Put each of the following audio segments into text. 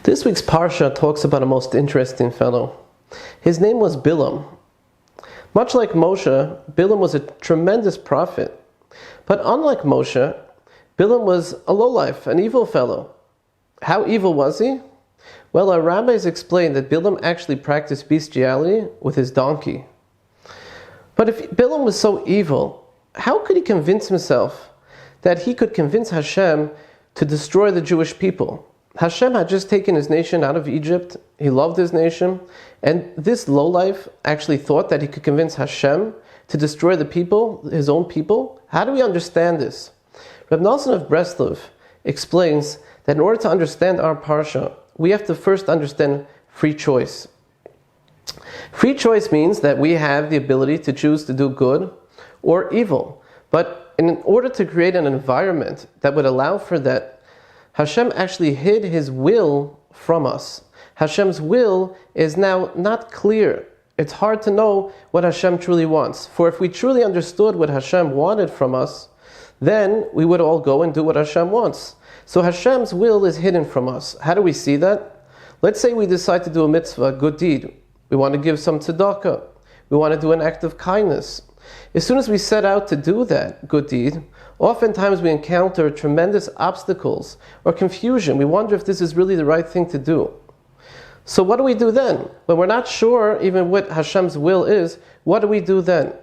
This week's Parsha talks about a most interesting fellow. His name was Bilaam. Much like Moshe, Bilaam was a tremendous prophet. But unlike Moshe, Bilaam was a lowlife, an evil fellow. How evil was he? Well, our rabbis explain that Bilaam actually practiced bestiality with his donkey. But if Bilaam was so evil, how could he convince himself that he could convince Hashem to destroy the Jewish people? Hashem had just taken his nation out of Egypt. He loved his nation. And this lowlife actually thought that he could convince Hashem to destroy the people, his own people. How do we understand this? Reb Nosson of Breslov explains that in order to understand our Parsha, we have to first understand free choice. Free choice means that we have the ability to choose to do good or evil. But in order to create an environment that would allow for that, Hashem actually hid His will from us. Hashem's will is now not clear. It's hard to know what Hashem truly wants. For if we truly understood what Hashem wanted from us, then we would all go and do what Hashem wants. So Hashem's will is hidden from us. How do we see that? Let's say we decide to do a mitzvah, a good deed. We want to give some tzedakah. We want to do an act of kindness. As soon as we set out to do that good deed, oftentimes we encounter tremendous obstacles or confusion. We wonder if this is really the right thing to do. So what do we do then? When we're not sure even what Hashem's will is, what do we do then?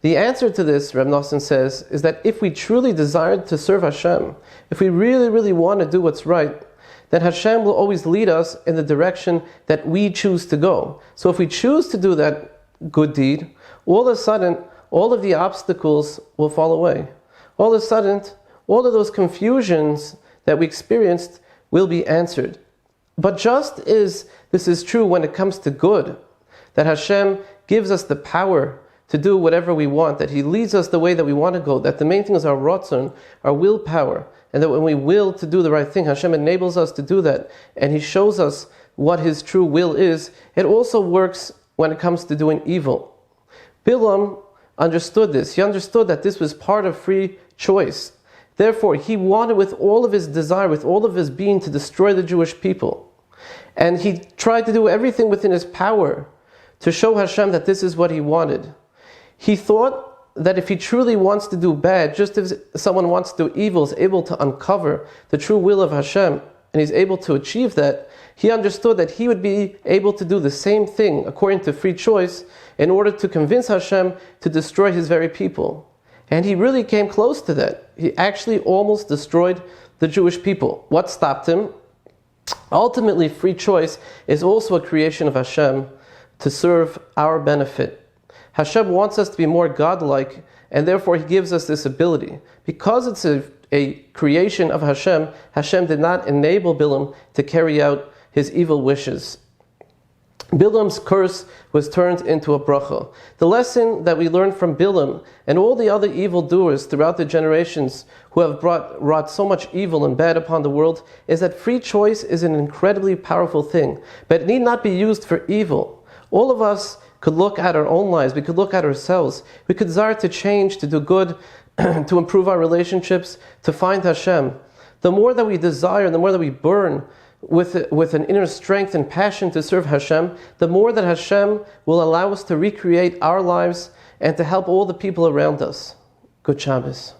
The answer to this, Reb Nosson says, is that if we truly desire to serve Hashem, if we really, really want to do what's right, then Hashem will always lead us in the direction that we choose to go. So if we choose to do that good deed, all of a sudden, all of the obstacles will fall away. All of a sudden, all of those confusions that we experienced will be answered. But just as this is true when it comes to good, that Hashem gives us the power to do whatever we want, that He leads us the way that we want to go, that the main thing is our ratzon, our willpower, and that when we will to do the right thing, Hashem enables us to do that, and He shows us what His true will is. It also works when it comes to doing evil. Bilaam understood this. He understood that this was part of free choice. Therefore, he wanted with all of his desire, with all of his being, to destroy the Jewish people. And he tried to do everything within his power to show Hashem that this is what he wanted. He thought that if he truly wants to do bad, just as someone wants to do evil, is able to uncover the true will of Hashem, and he's able to achieve that, he understood that he would be able to do the same thing, according to free choice, in order to convince Hashem to destroy His very people. And he really came close to that. He actually almost destroyed the Jewish people. What stopped him? Ultimately, free choice is also a creation of Hashem to serve our benefit. Hashem wants us to be more godlike, and therefore He gives us this ability. Because it's a creation of Hashem, Hashem did not enable Bilaam to carry out his evil wishes. Bilaam's curse was turned into a bracha. The lesson that we learn from Bilaam and all the other evildoers throughout the generations who have wrought so much evil and bad upon the world is that free choice is an incredibly powerful thing, but it need not be used for evil. All of us could look at our own lives, we could look at ourselves, we could desire to change, to do good, to improve our relationships, to find Hashem. The more that we desire, the more that we burn with an inner strength and passion to serve Hashem, the more that Hashem will allow us to recreate our lives and to help all the people around us. Good Shabbos.